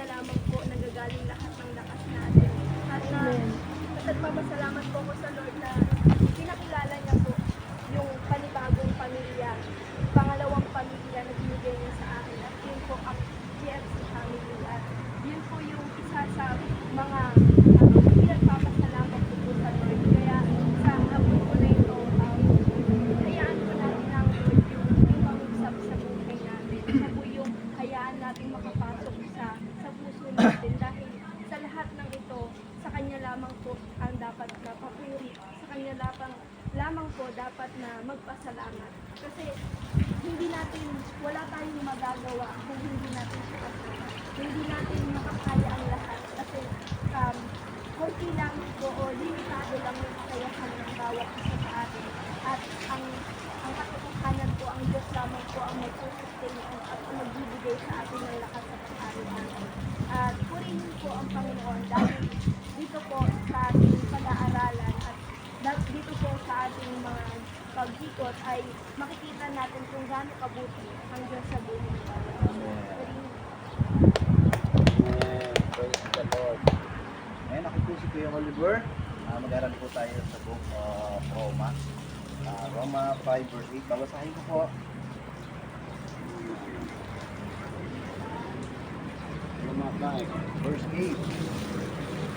kanya lamang po nagagaling lahat ng lakas natin. At nagpapasalamat po ko sa Lord na pinakilala niya po yung panibagong pamilya, pangalawang pamilya na binigay niya sa akin. At yun po ang GFC family. At yun po yung isa sa mga pinagpapasalamat ko po sa Lord. Kaya sa hapon ko na ito, hayaan po natin ang Lord yung pag-usap sa buhay natin. Siya po yung hayaan natin makapasok sa puso natin dahil sa lahat ng ito, sa Kanya lamang po ang dapat na papuri. Sa Kanya lamang po dapat na magpasalamat. Kasi wala tayong magagawa kung hindi natin siya kasama. Hindi natin makakaya ang lahat kasi konti lang po o limitado lang yung kakayahan ng bawat isa sa atin. At ang katotohanan po, ang Diyos lamang po ang mag-sustain at magbibigay sa atin ng lakas at kaarihan. At purihin po ang Panginoon dahil dito po sa ating pag-aaralan at dito po sa ating mga pag-ikot ay makikita natin kung gaano kabuti ang Diyos sa buhay natin. Praise the Lord. Ngayon ako po si Kuya Oliver. Mag-aaral po tayo sa book of Roma. Roma 5 verse 8. Babasahin ko po. Roma 5 verse 8.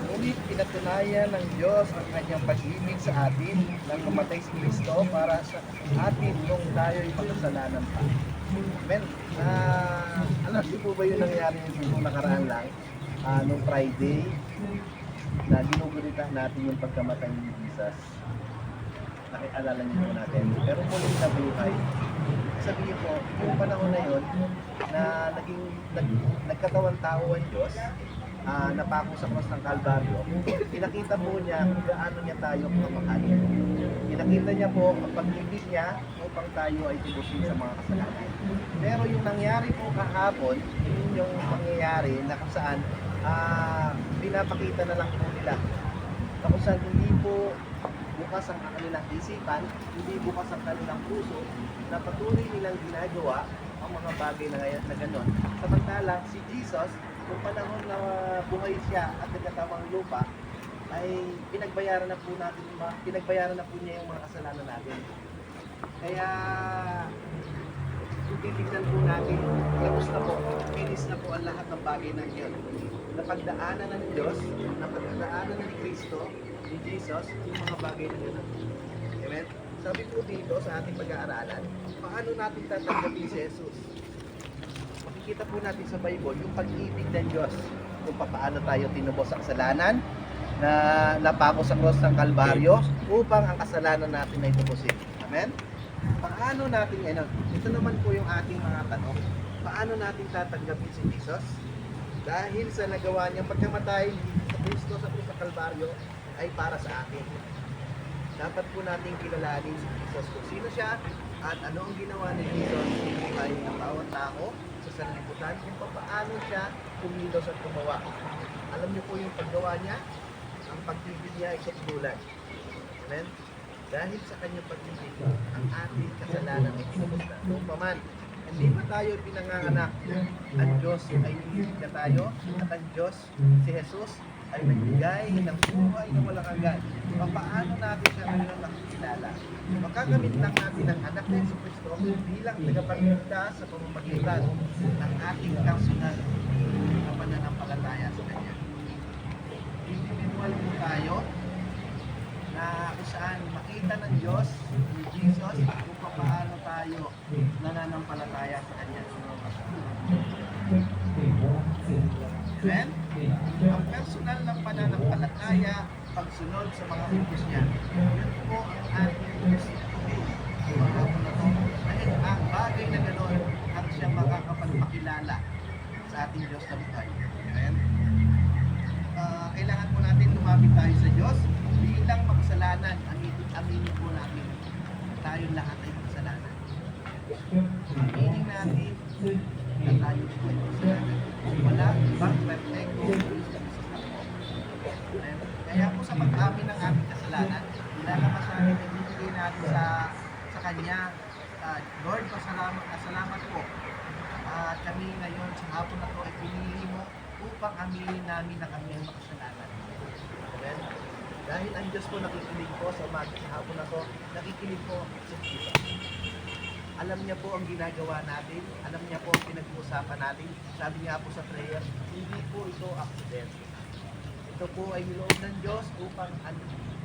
Ngunit pinatunayan ng Diyos ang kanyang pag-ibig sa atin nang namatay si Kristo para sa atin nung tayo'y makasalanan pa. Amen. Alam niyo po ba yung nangyari nung nakaraan lang? Nung Friday, na ginugurita natin yung pagkamatay ni Jesus. Nakialala niyo po natin. Pero muling nabuhay. Sabihin ko, yung panahon na yun, na nagkatawan tao ang Diyos, napako sa cross ng Kalbaryo, pinakita po niya kung gaano niya tayo kamahal. Pinakita niya po ang pag-ibig niya upang tayo ay tubusin sa mga kasalanan. Pero yung nangyari po kahapon, yung pangyayari na kung saan pinapakita na lang po nila na kung saan hindi po bukas ang kanilang isipan, hindi bukas ang kanilang puso, na patuloy nilang ginagawa ang mga bagay na gano'n. Samantalang si Jesus, kung panahon na buhay siya at nagkatawang lupa, ay pinagbayaran na po niya yung mga kasalanan natin. Kaya kung titignan po natin, tapos na po, finish na po ang lahat ng bagay ng Diyos. Napagdaanan ng Diyos, napagdaanan ni Kristo, ni Jesus, yung mga bagay na yun. Amen? Sabi po dito sa ating pag-aaralan, paano natin tatanggapin si Jesus? Makikita po natin sa Bible yung pag-ibig ng Diyos kung paano tayo tinubos sa kasalanan, na napako sa cross ng Kalbaryo upang ang kasalanan natin ay tubusin. Amen? Paano natin, ito naman po yung ating mga tanong. Paano natin tatanggapin si Jesus? Dahil sa nagawa niyang pagkamatay sa Kristo sa krus ng Kalbaryo ay para sa atin. Dapat po natin kilalanin si Jesus kung sino siya at ano ang ginawa ni Jesus sa buhay ng bawat tao sa sanlibutan, kung paano siya kumilos at gumawa. Alam niyo po yung paggawa niya, ang pag-ibig niya ay katululan. Amen? Dahil sa kanyang pag-ibig, ang ating kasalanan ay tinubos na. Kung paman, hindi pa tayo pinanganganak, ang Diyos ay nilibig na tayo, at ang Diyos, si Jesus, ay nagbigay ng buhay na walang hanggan. Paano natin siya ngayon nakikilala? Makagamit lang natin ang anak ni Jesus Kristo bilang tagapagligtas sa pamamagitan ng ating personal na pananampalataya sa Kanya. Individual po tayo na kung saan makita ng Diyos, ni Jesus, kung paano tayo nananampalataya sa Kanya. Amen? Ang personal ng pananampalataya, pagsunod sa mga utos niya. Yun po ang ating gusto. Dahil ang bagay na gano'n at siya makakapagpakilala sa ating Diyos na buhay. Amen? Kailangan po natin lumapit tayo sa Diyos bilang makasalanan. Aminin po natin tayo lahat ay makasalanan. Aminin natin na tayo po ay makasalanan. Wala ibang perfecto. Kaya po sa pag-amin ng aming kasalanan, nilalabas natin at ibigay natin sa Kanya. Lord, salamat po. Kami ngayon sa hapon na to ay pinili mo upang aminin namin na kami ay makasalanan. Amen? Dahil ang Diyos po nakikinig po sa umaga sa hapon na to, nakikinig po sa Jesus. Alam niya po ang ginagawa natin, alam niya po ang pinag-uusapan natin. Sabi niya po sa prayer, hindi po ito accident. Ito po ay niloob ng Diyos upang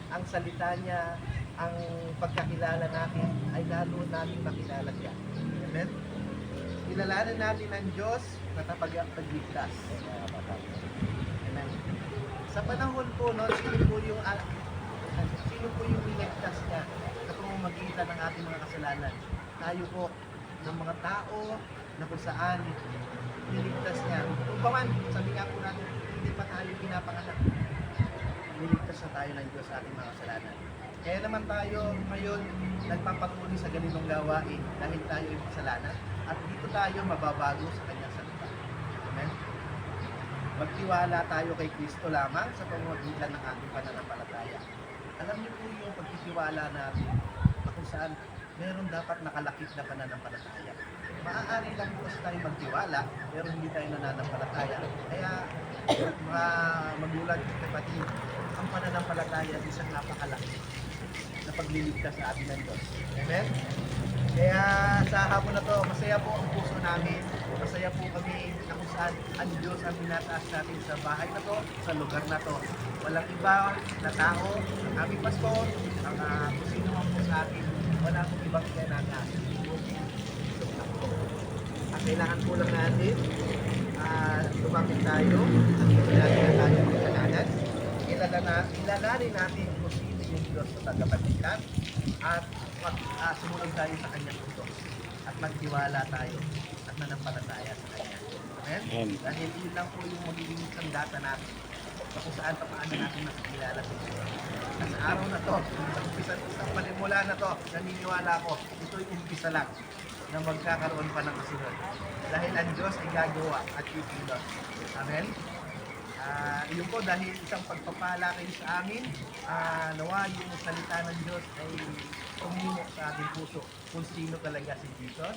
ang salita niya, ang pagkakilala natin ay lalo natin makilala siya. Amen? Kilalanin natin ang Diyos na tagapagligtas. Amen. Sa panahon po noon, sino po yung niligtas niya sa pamamagitan ng ating mga kasalanan? Tayo po ng mga tao na kung saan niligtas niya. Kung paman, sabi nga po natin, hindi pa tayo pinapanganak. Niligtas na tayo ng Diyos sa ating mga kasalanan. Kaya naman tayo ngayon nagpapatuloy sa ganitong gawain dahil tayo ay kasalanan at dito tayo mababago sa kanyang salita. Amen? Magtiwala tayo kay Kristo lamang sa pamamagitan ng ating pananampalataya. Alam niyo po yung pagtitiwala natin na kung saan meron dapat nakalakip na pananampalataya. Maaari lang po kasi tayo magtiwala pero hindi tayo nananampalataya. Kaya mga magulang at kapatid, ang pananampalataya ay isang napakalaki na pagliligtas sa atin ng Diyos. Amen? Kaya sa hapon na to, masaya po ang puso namin. Masaya po kami na kung saan ang Diyos ang binataas natin sa bahay na to, sa lugar na to. Walang iba na tao, ang aming pastor, ang kung sino man po sa atin, wala akong ibang kailangan. Ang kailangan po lang natin, lumapit tayo, ang kailangan tayo magkalanan. Ilalanin natin kung sino yung Diyos sa tagapagligtas at sumunod tayo sa kanyang utos at magtiwala tayo at manampalataya sa kanya. Amen? Dahil yun lang po yung magiging sandata natin kung saan paano natin makikilala sa Diyos. Sa araw na to, sa palimula na to, naniniwala ko, ito yung umpisa lang na magkakaroon pa ng kasunod. Dahil ang Diyos ay gagawa at kikilos. Amen? Yun po dahil isang pagpapala kayo sa amin, nawa yung salita ng Diyos ay tumimo sa ating puso kung sino talaga si Jesus.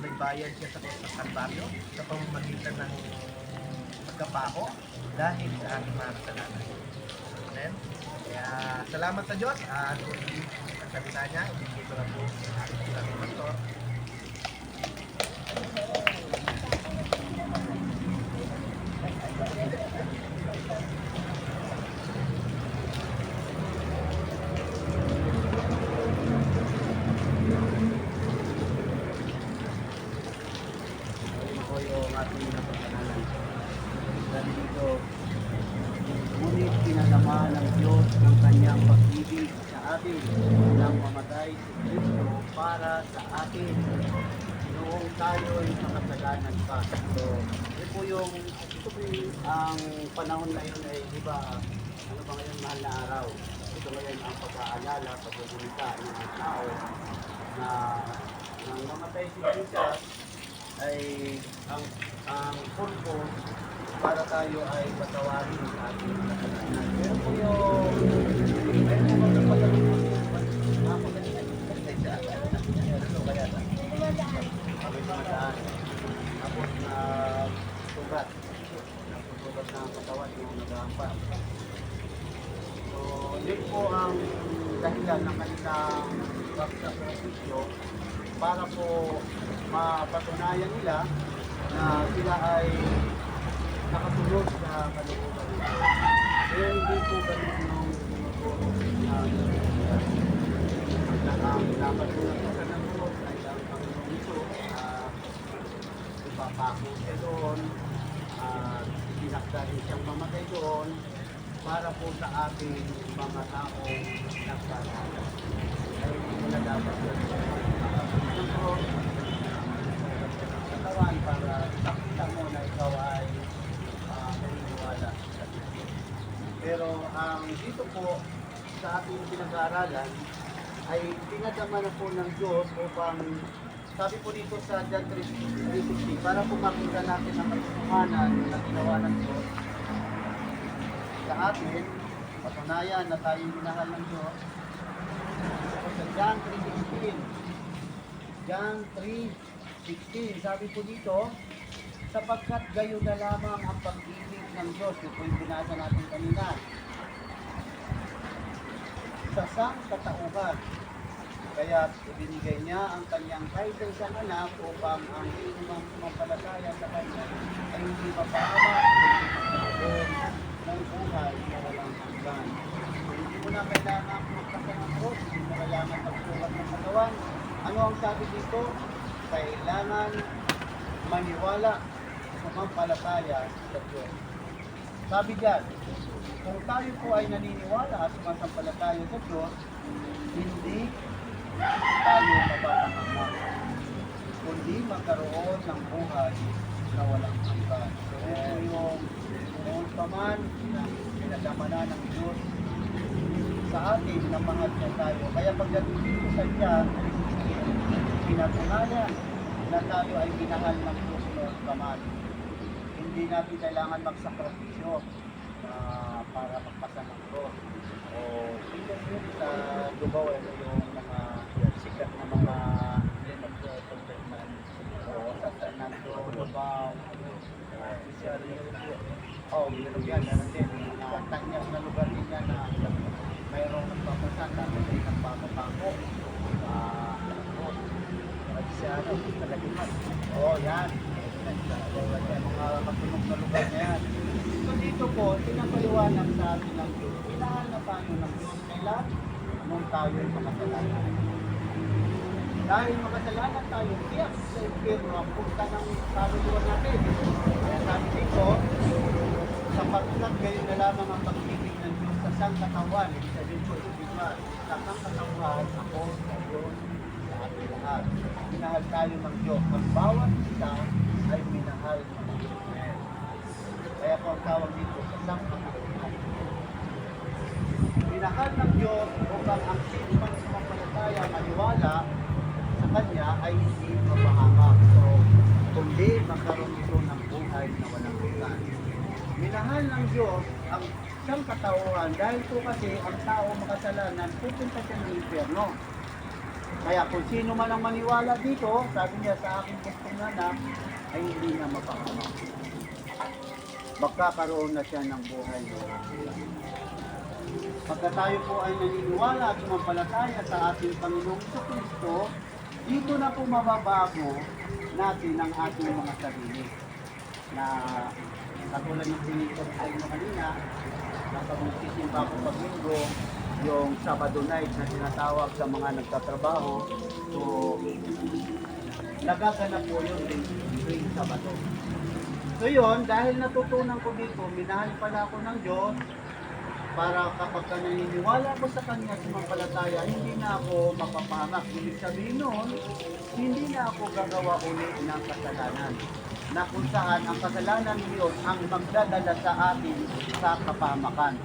Nagbayad siya sa Kalbaryo sa pamamagitan ng pagkapako dahil sa ating mga kasalanan. Amen? Kaya salamat sa Diyos at ang salita niya, ibigay ko lang po sa ating pastor. Ngunit pinalaman ng Diyos ang kanyang pag-ibig sa atin nang mamatay si Kristo para sa atin noong tayo ay makasalanan pa. So, ito po ang panahon na yun ay, di ba, ano ba ngayon, mahal na araw? Ito ngayon ang pag-aalala, pag-uulita ng mga tao na nang mamatay si Jesus ay ang purpose para tayo ay patawarin sa ating kasalanan. Pero po meron po magpapatalong po ako kanina. Ano kaya sa? Kami sumadaan. Tapos na sugat. Sugat na katawan yung nag-aampa. So, yun po ang dahilan ng kanilang pagsakripisyo para po mapatunayan nila na sila ay nakasunod sa kalooban nila. Kaya hindi po ganun nung tumutulong na ang napatunan ko sa nagulog ay ang Panginoon ito ipapako siya doon at pinaksarin siyang mamatay doon para po sa ating mga taong nagpasala. Ay hindi mo na dapat yun. Katawan para ipakita mo na ikaw ay naniniwala. Pero ang dito po sa ating pinag-aaralan ay pinadama na po ng Diyos upang sabi po dito sa John 3:16 para po makita natin ang katotohanan na ginawa ng Diyos sa atin, patunayan na tayo minahal ng Diyos. Sa John 3:16 John 3:16 sabi po dito, sapagkat gayon na lamang ang pag-ibig ng Diyos. Ito po yung binasa natin kanina. Sa sangkatauhan, kaya ibinigay niya ang kanyang kahit isang anak upang ang sinumang sumampalataya sa kanya ay hindi mapahamak ng buhay na walang hanggan. Hindi mo na kailangan magpasang ang cross, hindi mo kailangan magsukat ng katawan. Ano ang sabi dito? Kailangan maniwala, sumampalataya sa Diyos. Sabi diyan, kung tayo po ay naniniwala at sumasampalataya sa Diyos, hindi tayo mapapahamak, kundi magkaroon ng buhay na walang hanggan. So, ito yung noon pa man na pinagdamana ng Diyos sa atin na mahal niya tayo. Kaya pagdating dito sa Diyan, pinatunayan na tayo ay minahal ng Diyos noon pa man. Hindi natin kailangan magsakripisyo para magpasa ng cross. O tingnan yun sa Dubaw, yung mga sikat na mga sa Fernando, Dubaw, meron yan, meron din mga tanyas na lugar din yan na mayroong nagpapasa, tapos ay nagpapapako yan mga matunog na lugar na yan. So dito po, pinapaliwanag sa atin ng Diyos. Kailangan na tayo ng Diyos. Kailan? Nung tayo ay makasalanan. Dahil makasalanan tayo, tiyak sa impyerno ang punta ng kaluluwa natin. Kaya sabi dito, sapagkat kayo na lamang ang pag-ibig ng Diyos sa sangkatawan. Ibig sabihin po, sa sangkatawan, ako, kayo, sa ating lahat. Minahal tayo ng Diyos. Ang bawat isa ay minahal ng Diyos. Kaya po ang tawag dito sa sangkatawan. Minahal ng Diyos upang ang sino man sumampalataya, maniwala sa Kanya ay hindi mapahamak. So, kundi magkaroon ito ng buhay na walang hanggan. Minahal ng Diyos ang siyang katauhan dahil po kasi ang tao makasalanan, pupunta siya ng impyerno. Kaya kung sino man ang maniwala dito, sabi niya sa aking gustong anak, ay hindi na mapahamak. Magkakaroon na siya ng buhay na walang hanggan. Pagka tayo po ay naniniwala at sumampalataya sa ating Panginoong Kristo, dito na po mababago natin ang ating mga sarili. Na katulad ng sinigod sa inyo kanina, na pag magsisimba ko pag-linggo, yung Sabado night na tinatawag sa mga nagtatrabaho, so nagaganap po yun tuwing Sabado. So yun, dahil natutunan ko dito, minahal pala ako ng Diyos, para kapag naniniwala ko sa Kanya sumampalataya, hindi na ako mapapahamak. Ibig sabihin noon, hindi na ako gagawa ulit ng kasalanan. Na kung saan ang kasalanan yun ang magdadala sa atin sa kapahamakan.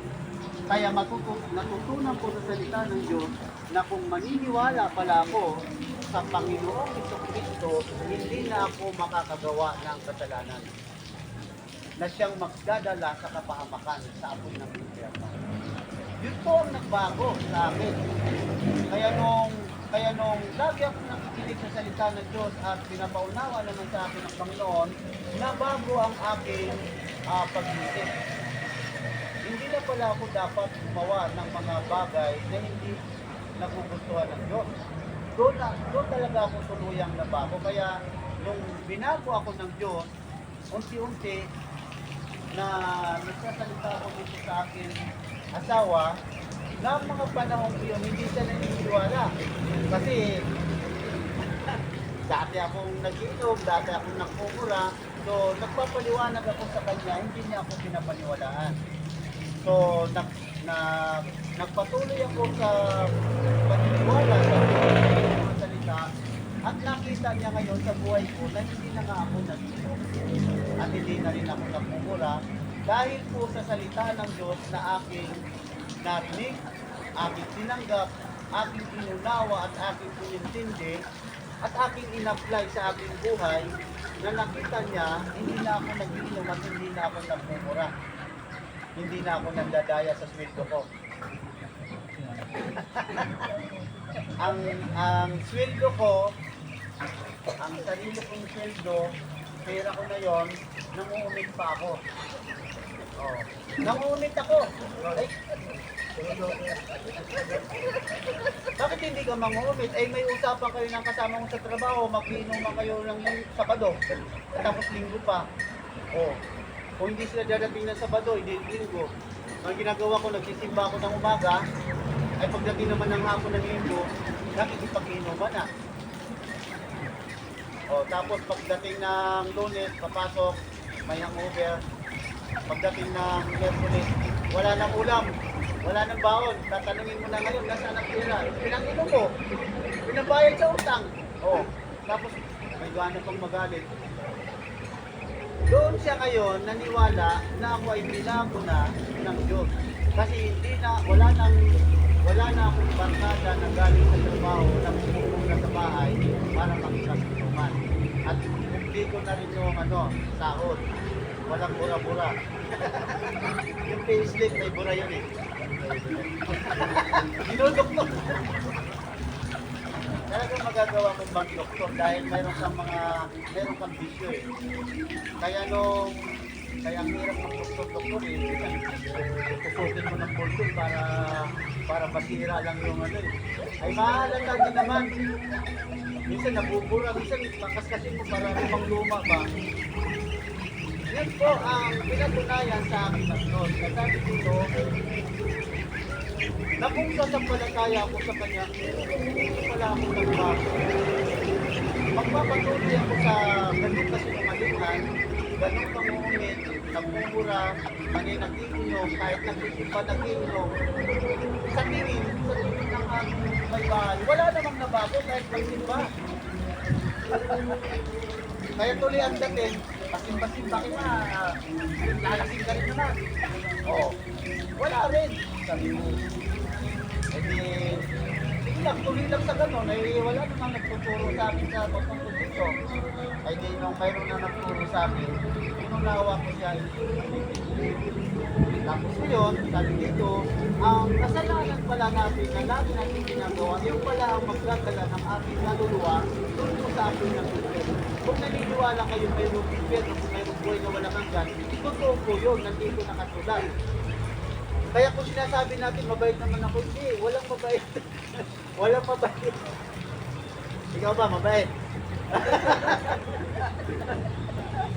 Kaya natutunan ko sa salita ng Diyos na kung maniniwala pala ako sa Panginoong Kristo, hindi na ako makakagawa ng kasalanan na siyang magdadala sa kapahamakan sa apoy ng impyerno. Yun po ang nagbago sa akin. Kaya nung lagi ako nakikinig sa salita ng Diyos at pinapaunawa naman sa akin ng Panginoon, nabago ang aking pag-isip. Hindi na pala ako dapat gumawa ng mga bagay na hindi nagugustuhan ng Diyos. Doon talaga ako tuluyang nabago. Kaya nung binago ako ng Diyos, unti-unti, na nagsasalita ako dito sa akin asawa, na mga panahon ko yun, hindi siya naniniwala. Kasi dati akong nag-inom, dati akong nagpumura, so nagpapaliwanag ako sa kanya, hindi niya ako pinapaniwalaan. So nagpatuloy ako sa paniniwala sa mga salita, at nakita niya ngayon sa buhay ko na hindi na nga ako nag-inom. At hindi na rin ako nagpumura dahil po sa salita ng Diyos na aking narinig, aking tinanggap, aking inunawa at aking inintindi at aking in-apply sa aking buhay na nakita niya hindi na ako nag-inom at hindi na ako nagpumura. Hindi na ako nagdadaya sa sweldo ko. ang sweldo ko, ang sarili kong sweldo pera ko na yon, nanguumit pa ako. Oh. Nanguumit ako. Ay, bakit hindi ka manguumit? Eh may usapan kayo ng kasama mo sa trabaho, mag-iinuman kayo ng Sabado, tapos Linggo pa. Oh. Kung hindi sila dadating ng Sabado, hindi Linggo. Ang ginagawa ko, nagsisimba ako ng umaga, ay pagdating naman ng hapon ng Linggo, nakikipag-inuman na. O, tapos pagdating ng Lunes, papasok, may hangover. Pagdating ng Miyerkules, wala nang ulam, wala nang baon. Tatanungin mo na ngayon, nasaan ang pera? Pinang-inom mo, pinabayad sa utang. O, tapos may gana pang magalit. Doon siya ngayon naniwala na ako ay binago na ng Diyos. Kasi hindi na, wala na akong barkada na galing sa trabaho na pumunta sa bahay para makikasunuman. At hindi ko na rin yung sahod. Walang bura-bura. Yung payslip may bura yun eh. Dinudok-dok. Talagang magagawa mong mag-doktor dahil mayroon kang bisyo eh. Kaya ang hirap ng doktor eh. Puputin mo ng pulso para masira lang yung eh. Ay mahalata din naman. Minsan nabubura, minsan makaskasin mo para lumang-luma ba. Yan po ang pinatunayan sa aking pastor. Sabi dito, na kung sasampalataya ako sa kanya, hindi pala ako nagbago. Magpapatuloy ako sa ganun kasinungalingan, ganun pangungumit, nagmumura, maninag-iinom, kahit nagsisimpa nag-iinom. Sa tingin ng may bahay, wala namang nabago kahit magsimba. Kaya tuloy ang dating, pasimba-simba ka na, lalasing ka rin naman. Oo, wala rin. Sabi mo, sige lang, tuloy lang sa gano'n, ay wala namang nagtuturo sa akin sa pagtungkol dito. Ay di nung mayroon na nagturo sa akin, inunawa ko siya. Tapos ngayon, sabi dito, ang kasalanan pala natin na lagi natin ginagawa, yung pala ang magdadala ng ating kaluluwa, doon po sa ating nagtuturo. Kung naniniwala kayo mayroong impyerno, kung mayroong buhay na walang hanggan, totoo po yun, nandito nakasulat. Kaya kung sinasabi natin, mabait naman ako, hindi, walang mabait. Walang mabait. Ikaw ba, mabait?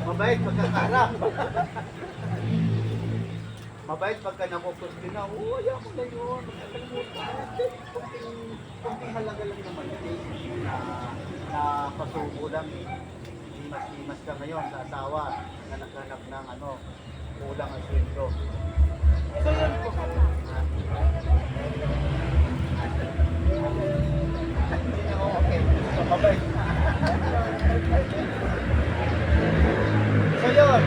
Mabait pagkakaharap. Mabait pagka nakukusti na, ayaw ko na yun. Kunting halaga lang naman yun na pasubo lang eh. Imas ka ngayon sa asawa na naghanap ng kulang ang sweldo. So yun po. Okay. So mabait. So yun.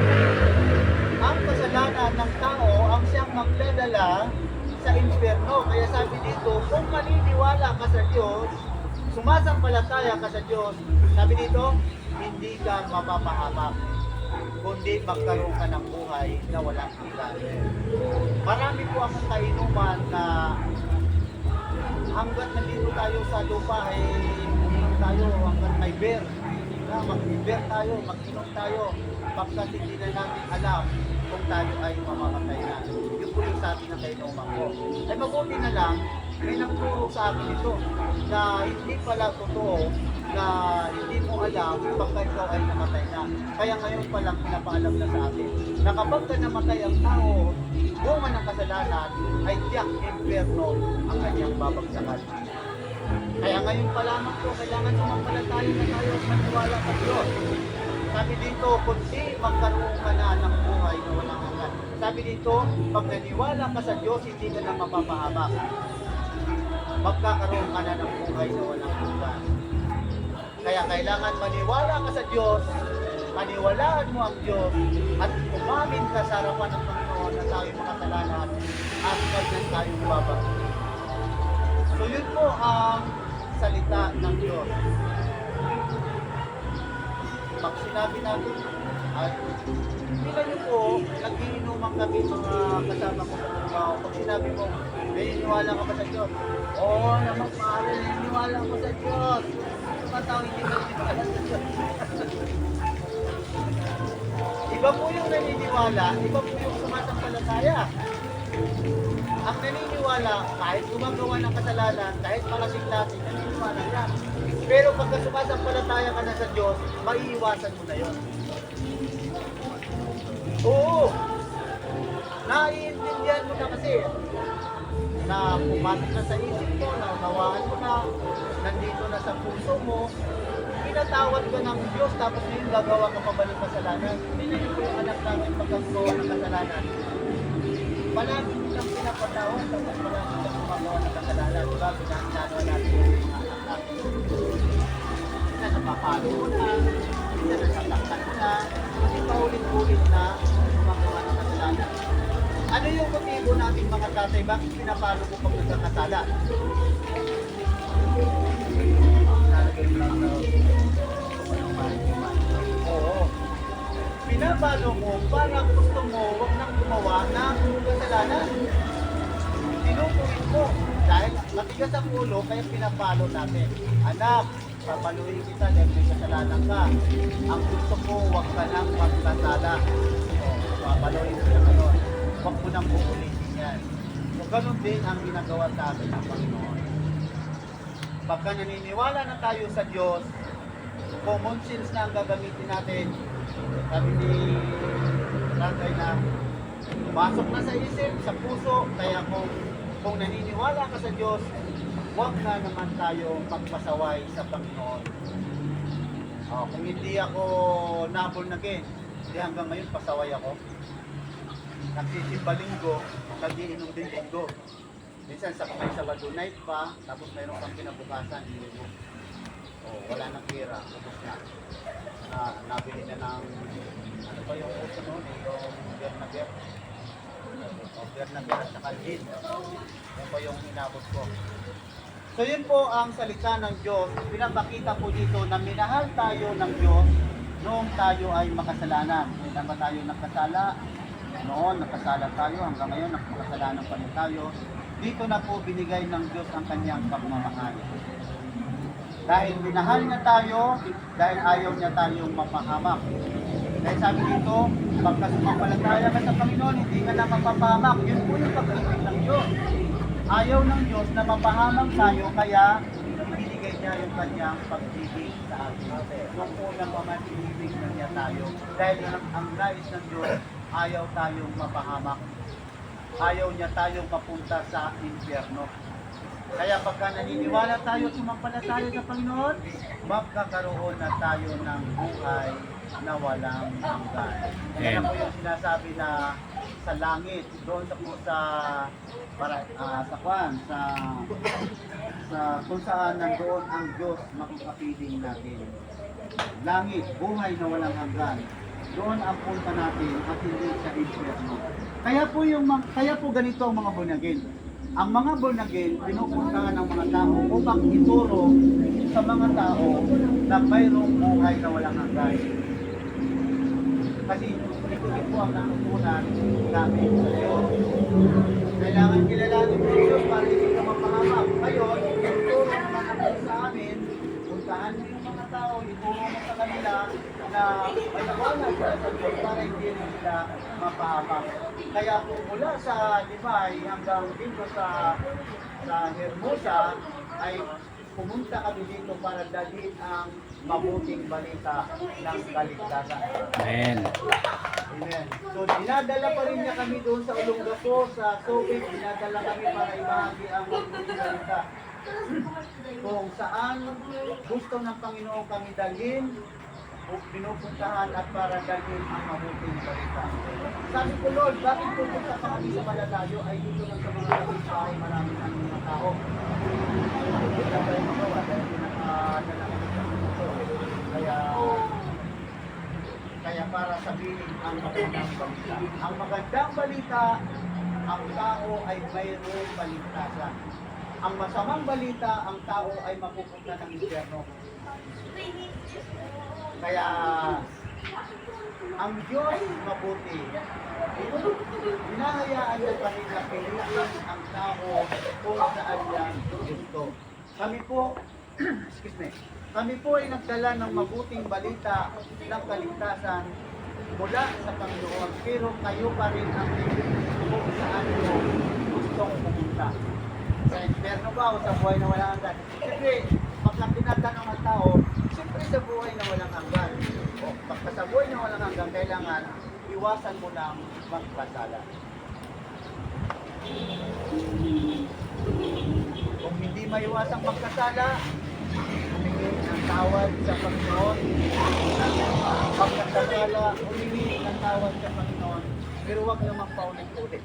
Ang kasalanan ng tao ang siyang magdadala sa impyerno. Kaya sabi dito, kung maniniwala ka sa Diyos, sumasampalataya ka sa Diyos, sabi dito, hindi ka mapapahamak, kundi magkaroon ka ng buhay na walang hanggan. Marami po akong kainuman na hanggat nandito tayo sa lupa ay uminom tayo hanggat may beer. Mag-beer tayo, mag-inom tayo, pagkat hindi na natin alam kung tayo ay mamamatay na. Yun po yung sabi ng kainuman ko. Ay mabuti na lang, may nagturo sa akin ito na hindi pala totoo na hindi mo alam pagka ikaw ay namatay na. Kaya ngayon pa lang pinapaalam na sa atin na kapag ka namatay ang tao, bunga ng kasalanan ay tiyak impyerno ang kanyang babagsakan. Kaya ngayon pa lamang po, kailangan sumampalataya na tayo at maniwala sa Diyos. Sabi dito, kundi magkaroon ka na ng buhay na walang hanggan. Sabi dito, pag naniwala ka sa Diyos, hindi ka na mapapahamak. Magkakaroon ka na ng buhay na walang hanggan. Kaya kailangan maniwala ka sa Diyos, maniwalaan mo ang Diyos, at umamin ka sa harapan ng Panginoon na tayo makasalanan at kanya tayo babalik. So yun po ang salita ng Diyos. Pag sinabi natin, at bila nyo po, nagiinuman kami mga kasama ko sa trabaho. Pag sinabi mo, naniniwala ka ba sa Diyos? Oo naman pare, naniniwala ko sa Diyos. Mga tao hindi naniniwala sa Diyos. Iba po yung naniniwala, iba po yung sumasampalataya. Ang naniniwala, kahit gumagawa ng kasalanan, kahit malasing-lasing, naniniwala yan. Pero pagka sumasampalataya ka na sa Diyos, maiiwasan mo na yon. Oo! Naiintindihan mo na kasi na pumasok na sa isip mo, naunawaan mo na, nandito na sa puso mo, pinatawad ka ng Diyos, tapos ngayon gagawa ka pa ba ng kasalanan? Hindi po yung anak namin pagkagawa ng kasalanan. Palagi nilang pinapatawad, tapos palagi nilang gumagawa ng kasalanan. Diba? Pinahinawa natin yung mga anak natin. Minsan napapalo mo na, minsan nasasaktan mo na, kasi paulit-ulit na gumagawa ng kasalanan. Ano yung motibo natin mga tatay? Bakit pinapalo mo pag nagkakasala? Oo. Pinapalo mo para gusto mo huwag nang gumawa ng kasalanan. Tinutuin mo. Dahil matigas ang ulo, kaya pinapalo natin. Anak, papaluin kita dahil may kasalanan ka. Ang gusto ko, huwag ka nang magkasala. Papaluin kita ngayon. Huwag mo nang uulitin yan. So, ganun din ang ginagawa sa atin ng Panginoon. Pagka naniniwala na tayo sa Diyos, common sense na ang gagamitin natin. Sabi ni Tatay na pumasok na sa isip, sa puso, kaya kung naniniwala ka sa Diyos, huwag na naman tayo magpasaway sa Panginoon. Kung hindi ako na-born again, hindi hanggang ngayon pasaway ako. Nagsisimba linggo, nag-iinom din linggo. Minsan may Sabado night pa, tapos mayroon kang kinabukasan, linggo. Wala nang pera, tapos na. Nabili na ng, ano pa yung uso noon, yung beer na beer. Beer na beer at saka gin. Yan pa yung inabot ko. So yun po ang salita ng Diyos. Pinapakita po dito na minahal tayo ng Diyos noong tayo ay makasalanan. Hindi na ba tayo nakasala? Noon nakasala tayo, hanggang ngayon nakasalanan pa rin tayo. Dito na po binigay ng Diyos ang kanyang pagmamahal. Dahil minahal niya tayo, dahil ayaw niya tayong mapahamak. Dahil sabi dito, pagka sumampalataya ka sa Panginoon, hindi ka na mapapahamak. Yun po yung pag-ibig ng Diyos. Ayaw ng Diyos na mapahamak tayo, kaya ibinigay niya yung kanyang pag-ibig sa atin. Nung unang paman-ibig na niya tayo. Dahil ang nais ng Diyos, ayaw tayong mapahamak. Ayaw niya tayong mapunta sa impyerno. Kaya pagka naniniwala tayo, sumampalataya sa Panginoon, magkakaroon na tayo ng buhay na walang hanggan. Yan po yung sinasabi na sa langit, doon sa kung saan nandoon ang Diyos makakapiling natin. Langit, buhay na walang hanggan. Doon ang punta natin at hindi sa impyerno. Kaya po ganito ang mga born again. Ang mga born again, pinupuntahan ng mga tao upang ituro sa mga tao na mayroong buhay na walang hanggan. Kasi ito po ang natutunan namin sa Diyos. Kailangan kilalanin mo Diyos para hindi ka mapahamak. Ngayon, ituro naman natin sa amin, puntahan mo yung mga tao, ituro mo sa kanila na manawalan sila sa Diyos para hindi rin sila mapahamak. Kaya kung mula sa Libay hanggang dito sa Hermosa ay pumunta kami dito para dalhin ang mabuting balita ng kaligtasan. Amen. Amen. So dinadala pa rin niya kami doon sa Olongapo, sa Subic, dinadala kami para ibahagi ang mabuting balita. Kung saan gusto ng Panginoon kami dalhin, pinupuntahan at para dalhin ang mabuting balita. Sabi ko, Lord, bakit pupunta pa kami sa malalayo ay dito lang sa mga kapitbahay maraming ang mga tao. Hindi na tayo magawa dahil pinakadala kami sa puso. Kaya para sabihin ang magandang balita. Ang magandang balita, ang tao ay mayroong baligtasan. Ang masamang balita, ang tao ay mapupunta ng impyerno. Kaya ang Diyos mabuti. Hinahayaan niya pa rin na piliin ang tao kung saan yan gusto. Kami po, kami po ay nagdala ng mabuting balita ng kaligtasan mula sa Panginoon, pero kayo pa rin ang pipili kung saan mo gustong pumunta. Sa inferno ba o sa buhay na walang hanggan? Siyempre, pagka tinatanong ang tao, siyempre sa buhay na walang hanggan. O pagka sa buhay na walang hanggan, kailangan iwasan mo lang magpasala. Kung hindi maiwasang magkasala, humingi ng tawad sa Panginoon. Pagkasala, humingi ng tawad sa Panginoon. Pero huwag naman paulit-ulit.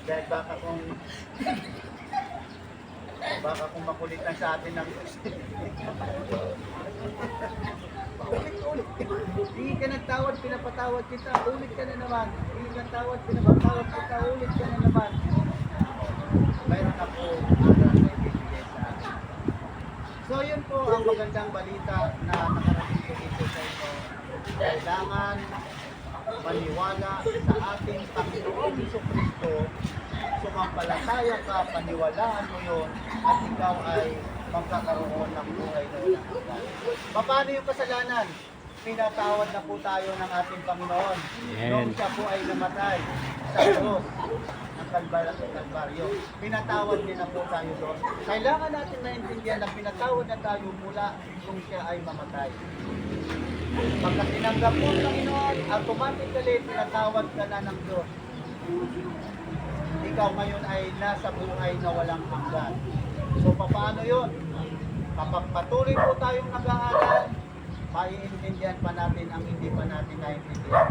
Dahil baka kung makulitan sa atin ng paulit-ulit. Hingi ka ng tawad, pinapatawad kita, ulit ka na naman. Hingi ka ng tawad, pinapatawad kita, ulit ka na naman. Mayroon ako na ibibigay sa atin. So yun po ang magandang balita na nakarating po dito sa inyo. Kailangan maniwala sa ating Panginoong Jesucristo. Sumampalataya ka, paniwalaan mo yun, at ikaw ay magkakaroon ng buhay na walang hanggan. Paano yung kasalanan? Pinatawad na po tayo ng ating Panginoon. Nung siya po ay namatay sa krus ng Kalbaryo. Pinatawad din na po tayo doon. Kailangan natin maintindihan na pinatawad na tayo mula nung siya ay mamatay. Pagka tinanggap mo ang Panginoon, automatically pinatawad ka na ng Diyos. Ikaw ngayon ay nasa buhay na walang hanggan. So paano yun? Kapag patuloy po tayong nag-aaral, maiintindihan pa natin ang hindi pa natin naiintindihan.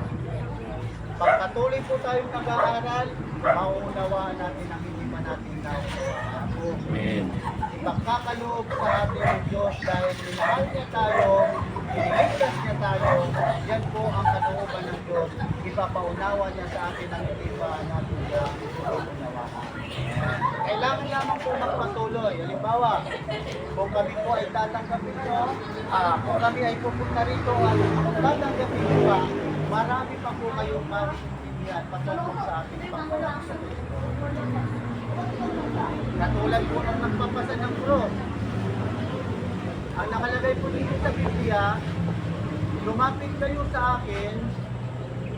Pag patuloy po tayong nag-aaral, mauunawaan natin ang hindi pa natin naiintindihan. Amen. Ipagkakaloob sa atin ng Diyos dahil minahal niya tayo, iniligtas niya tayo, yan po ang kalooban ng Diyos. Ipapaunawa niya sa atin ang hindi pa natin naiintindihan. Kailangan lamang po magpatuloy. Halimbawa, kung kami po ay tatanggapin nyo, kung kami ay pupunta rito at tatanggapin nyo pa, marami pa po kayong maintindihan patungkol sa ating Panginoon sa Kristo. Katulad po ng nagpapasa ng cross. Ang nakalagay po dito sa Biblia, lumapit kayo sa akin,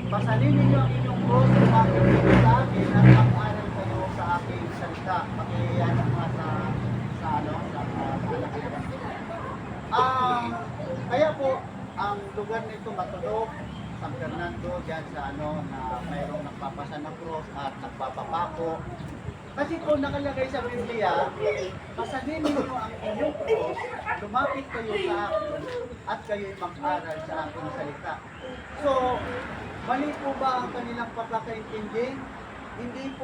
pasanin ninyo ang inyong cross, lumapit kayo sa akin, at mag-aral kayo sa aking salita. Pakiyan mga sa kaya po, ang lugar nito matulog, San Fernando, dyan sa na mayroong nagpapasa ng cross at nagpapapako. Kasi po nakalagay sa Biblia, pasanin ninyo ang inyong cross, lumapit kayo sa akin, at kayo'y mag-aral sa aking salita. So, mali po ba ang kanilang pagkakaintindi? Hindi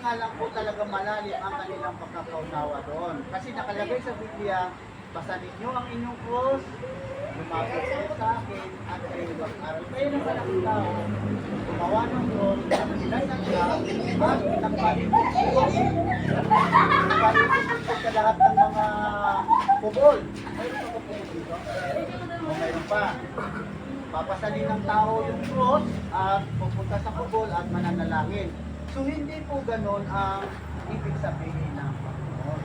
nga lang po talaga malalim ang kanilang pagkakaunawa doon. Kasi nakalagay sa Biblia, pasanin nyo ang inyong cross, lumapit kayo sa akin, at kayo'y mag-aral. Kaya naman ang tao, gumawa ng cross, nagsilasan siya, at nagpalipit sa lahat ng mga pugol. Mayroon pa pugol dito? O mayroon pa. Papasalin ng tao yung cross at pupunta sa pugol at mananalangin. So hindi po ganon ang ibig sabihin ng Panginoon.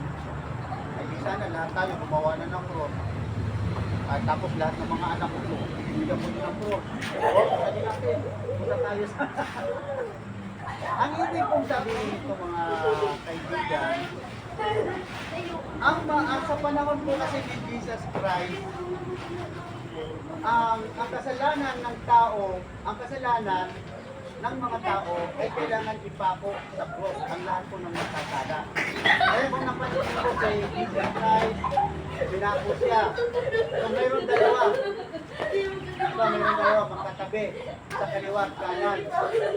Ay di sana lahat tayo gumawa na ng cross. At tapos lahat ng mga anak ko, bibigyan mo ng cross. O, pasalin natin. Punta tayo sa... Ang ibig kong sabihin nito mga kaibigan, sa panahon po kasi ni Jesus Christ, ang kasalanan ng tao, ang kasalanan ng mga tao ay kailangan ipako sa cross ang lahat po ng nagkasala. Kaya kung napansin ko kay Jesus Christ, pinako siya. So mayroon dalawa. Mayroon dalawa magkatabi sa kaliwa at kanan.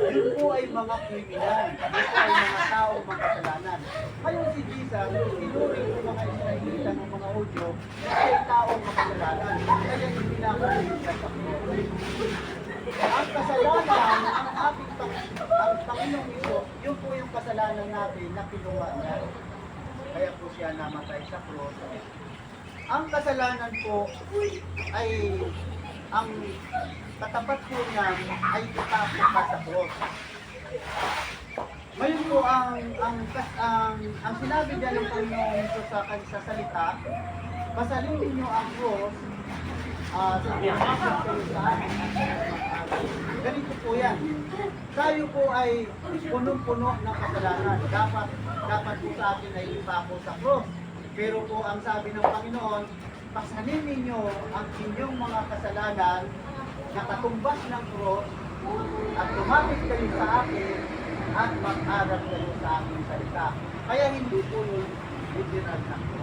Yun po ay mga kriminal. Yun po ay mga tao magkasalanan. Ngayon si Jesus, tinuring ng mga Israelita ng mga Hudyo ay taong makasalanan. Kaya hindi na ako sa Panginoon. Ang kasalanan, ang Panginoong Isus, yun po yung kasalanan natin na kinuha niya. Kaya po siya namatay sa cross. Ang kasalanan po ay, ang katapat po niya ay itapos pa sa cross. Ngayon po, ang sinabi niya ng Panginoong Isus sa salita, pasalin ninyo ang cross, lumapit kayo sa akin at mag-aral. Ganito po yan. Tayo po ay punong-puno ng kasalanan. Dapat po sa atin ay ipako sa cross. Pero po ang sabi ng Panginoon, pasanin ninyo ang inyong mga kasalanan na katumbas ng cross at lumapit kayo sa akin at mag-aral kayo sa aking salita. Kaya hindi po yun literal na cross.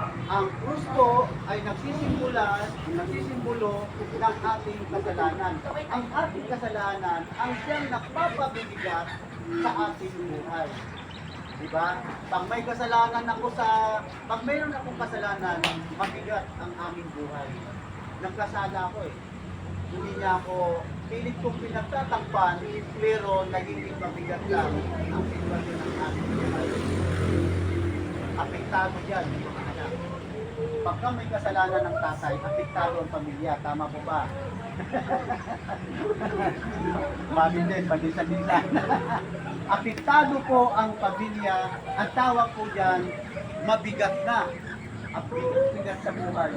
Ang krus po ay nagsisimbolo ng ating kasalanan. Ang ating kasalanan ang siyang nagpapabibigat sa ating buhay. Diba? Pag mayroon akong kasalanan, mabigat ang aming buhay. Nagkasala ako eh. Hindi niya ako, pilit kong pinagtatakpan, pero naging mabigat lang ang sitwasyon ng aming buhay. Apektado dyan yung mga anak. Pagka may kasalanan ng tatay, apektado ang pamilya. Tama po ba? Mami din, pagdisan-disan. Apektado po ang pamilya. Ang tawag po dyan, mabigat na. Ang bigat sa buhay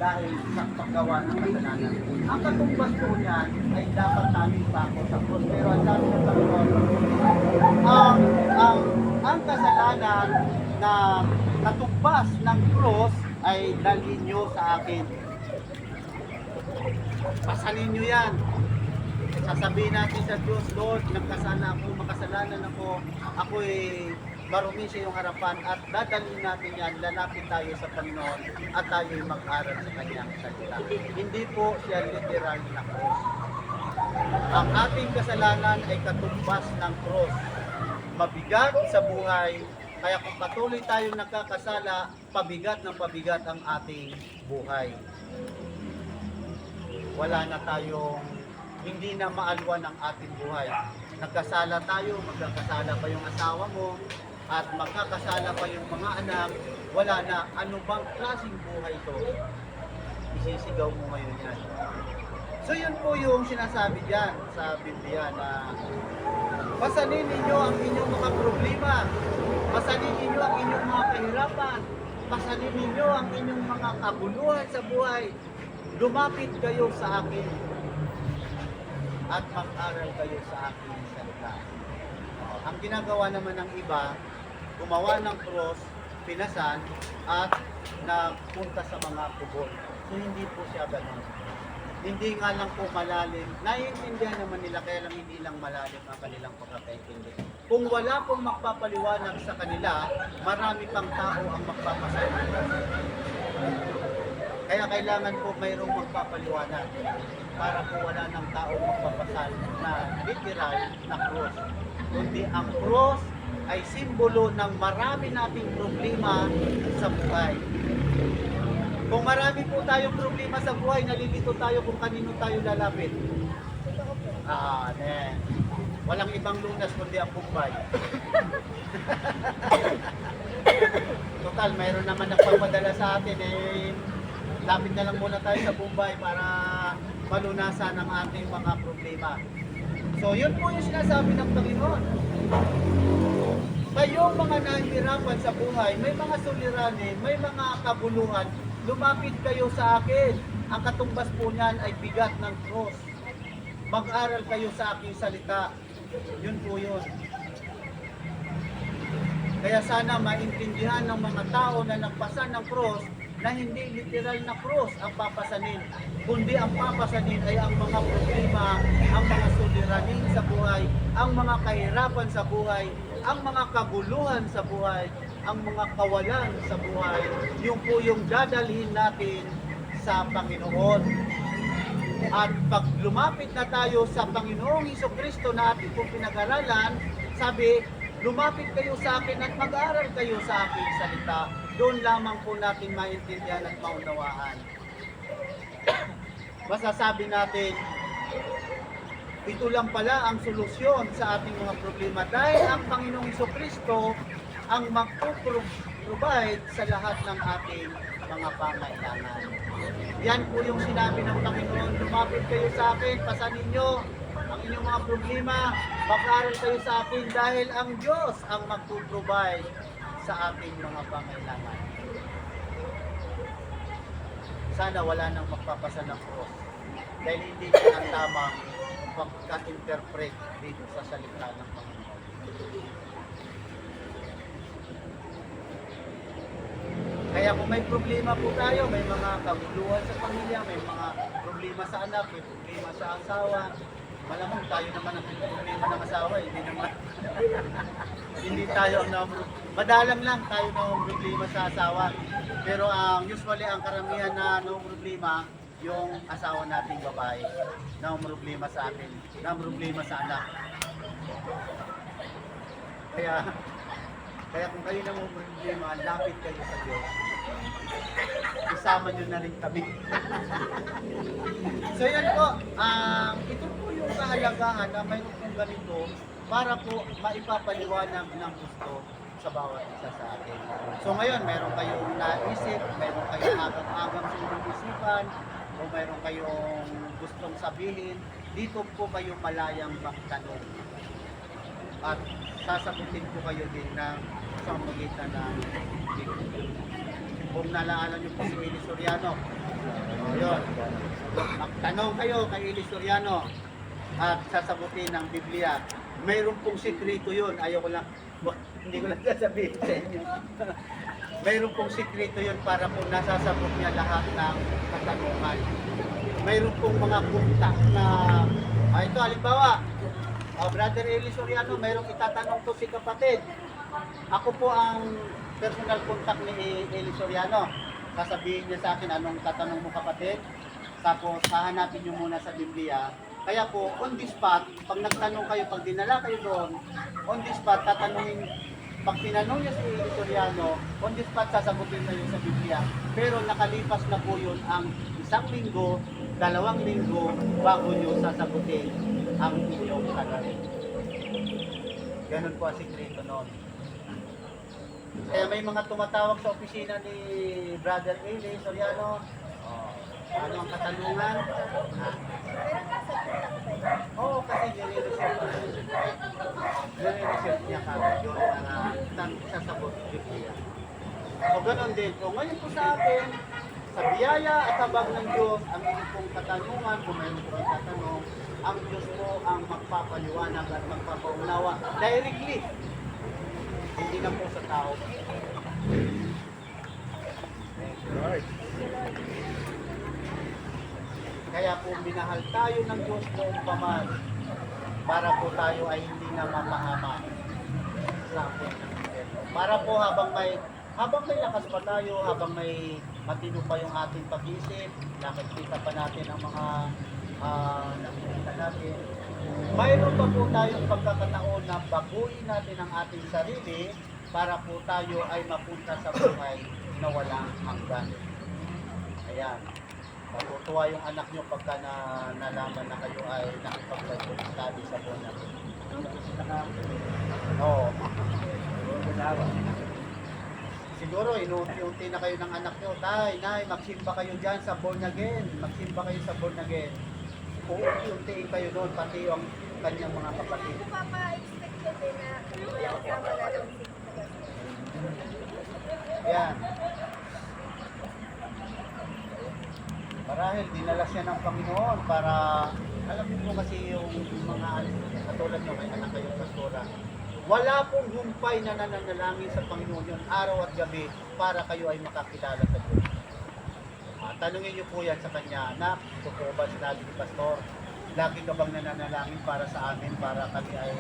dahil sa paggawa ng kasalanan. Ang katumbas po niyan ay dapat namin pako sa cross. Pero ang sabi ng Panginoon, ang kasalanan na katumbas ng cross ay dalhin nyo sa akin. Pasanin nyo yan. Sasabihin natin sa Diyos, Lord, nagkasala ako, makasalanan ako ay marumi sa iyong harapan at dadalhin natin yan, lalapit tayo sa Panginoon at tayo mag-aral sa kanyang salita. Hindi po siya literal na cross. Ang ating kasalanan ay katumbas ng cross. Mabigat sa buhay, kaya kung patuloy tayong nagkakasala, pabigat ng pabigat ang ating buhay. Wala na tayong, hindi na maalwan ang ating buhay. Nagkasala tayo, magkakasala pa yung asawa mo, at magkakasala pa yung mga anak, wala na. Ano bang klaseng buhay ito? Isisigaw mo ngayon yan. So yun po yung sinasabi dyan sa Biblia na pasanin ninyo ang inyong mga problema, pasanin ninyo ang inyong mga kahirapan, pasanin ninyo ang inyong mga kabuluhan sa buhay. Lumapit kayo sa akin at mag-aral kayo sa aking salita. Ang ginagawa naman ng iba, gumawa ng cross, pinasan, at napunta sa mga kubol. So hindi po siya ganun. Hindi nga lang po malalim. Naiintindihan naman nila, kaya lang hindi lang malalim ang kanilang pagkakaintindi. Kung wala pong magpapaliwanag sa kanila, marami pang tao ang magpapasalamat. Kaya kailangan po mayroong magpapaliwanag para po wala ng tao magpapasal na literal na cross. Kundi ang cross ay simbolo ng marami nating problema sa buhay. Kung marami po tayong problema sa buhay, nalilito tayo kung kanino tayo lalapit. Walang ibang lunas kundi ang Bombay. Total, mayroon naman nagpapadala sa atin lapit na lang muna tayo sa Bombay para malunasan ang ating mga problema. So, yun po yung sinasabi ng Panginoon. Kayong mga nahihirapan sa buhay, may mga suliranin, may mga kabuluhan, lumapit kayo sa akin. Ang katumbas po niyan ay bigat ng cross. Mag-aral kayo sa aking salita. Yun po yun. Kaya sana maintindihan ng mga tao na nagpasan ng cross na hindi literal na cross ang papasanin, kundi ang papasanin ay ang mga problema, ang mga suliranin sa buhay, ang mga kahirapan sa buhay, ang mga kabuluhan sa buhay, ang mga kawalan sa buhay. Yung po yung dadalhin natin sa Panginoon. At pag lumapit na tayo sa Panginoong Hesukristo na ating pong pinag-aralan, sabi, lumapit kayo sa akin at mag-aral kayo sa aking salita. Doon lamang po natin maintindihan at maunawaan. Masasabi natin, ito lang pala ang solusyon sa ating mga problema dahil ang Panginoong Hesukristo ang mag-provide sa lahat ng ating mga pangailangan. Yan po yung sinabi ng Panginoon, lumapit kayo sa akin, pasanin nyo ang inyong mga problema, mag-aral kayo sa akin dahil ang Diyos ang mag-provide sa ating mga pangailangan. sana wala nang magpapasa ng cross. Dahil hindi siya ang tamang pagka-interpret dito sa salita ng Panginoon. Kaya kung may problema po tayo, may mga kaguluhan sa pamilya, may mga problema sa anak, may problema sa asawa, malamang tayo naman ang problema ng asawa, hindi naman. Hindi tayo ang madalang lang tayo ng problema sa asawa. Pero usually ang karamihan na problema, yung asawa nating babae, na problema sa atin, na problema sa anak. Kaya kung kayo na problema, lapit kayo sa Diyos. Isama nyo na rin kami. So yan po, ito po yung kahalagahan na mayroon pong ganito para po maipapaliwanag ng gusto sa bawat isa sa atin. So ngayon, mayroon kayong naisip, mayroon kayong agam-agam sa inyong isipan, o mayroon kayong gustong sabihin, dito po kayo malayang magtanong. At sasagutin po kayo din ng isang magitan ng Biblia. Kung naalala niyo po si Eli Soriano, yun, magtanong kayo kay Eli Soriano at sasagutin ng Biblia. Mayroon pong sikreto yun, hindi ko lang sasabihin sa inyo. Mayroon pong sikreto yun para po nasasagot niya lahat ng katanungan. Mayroon pong mga kontak na, ito halimbawa, Brother Eli Soriano, mayroong itatanong to si kapatid. Ako po ang personal contact ni Eli Soriano. Sasabihin niya sa akin anong tatanong mo kapatid. Tapos hahanapin niyo muna sa Biblia. Kaya po, on the spot, pag nagtanong kayo, pag dinala kayo doon, on the spot, tatanungin, pag tinanong niya si Eli Soriano, on the spot, sasagutin kayo sa Biblia. Pero nakalipas na po yun ang 1 linggo, 2 linggo, bago niyo sasagutin ang inyong tanong. Ganun po ang sikreto noon. Kaya may mga tumatawag sa opisina ni Brother Eli Soriano. Ano ang katanungan? Oo, kasi nire-research niya kagad yun na sasagot Biblia. O ganun din po. Ngayon po sa akin, sa biyaya at habang ng Diyos, ang inyong pong katanungan, kung mayroon pong itatanong, ang Diyos po ang magpapaliwanag at magpapaunawa directly. Hindi na po sa tao. Lord. Kaya po minahal tayo ng Diyos noong paman para po tayo ay hindi na mapahama sa akin ng impyerno. Para po habang may lakas pa tayo, habang may matino pa yung ating pag-iisip, nakikita pa natin ang mga nakikita natin, mayroon pa po tayong pagkakataon na baguhin natin ang ating sarili para po tayo ay mapunta sa buhay na walang hanggan. Ayan. Matutuwa yung anak nyo pagka nalaman na kayo ay nakipag-Bible study sa buwan natin. Oo. Siguro, inuunti-unti na kayo ng anak nyo. Tay, nay, magsimba kayo dyan sa born again. Magsimba kayo sa born again. Uunti-untiin kayo doon, pati yung kanyang mga kapatid. Hindi pa-expect ko din na wala kasama na ng Yan. Marahil, dinala siya ng Panginoon para, alam niyo po kasi yung mga katulad nyo, kay anak kayo sa Tora. Wala pong humpay na nananalangin sa Panginoon yun, araw at gabi, para kayo ay makakilala sa Diyos. Tanungin niyo po yan sa kanya, anak, totoo ba sinabi ni Pastor? Lagi ka bang nananalangin para sa amin, para kami ay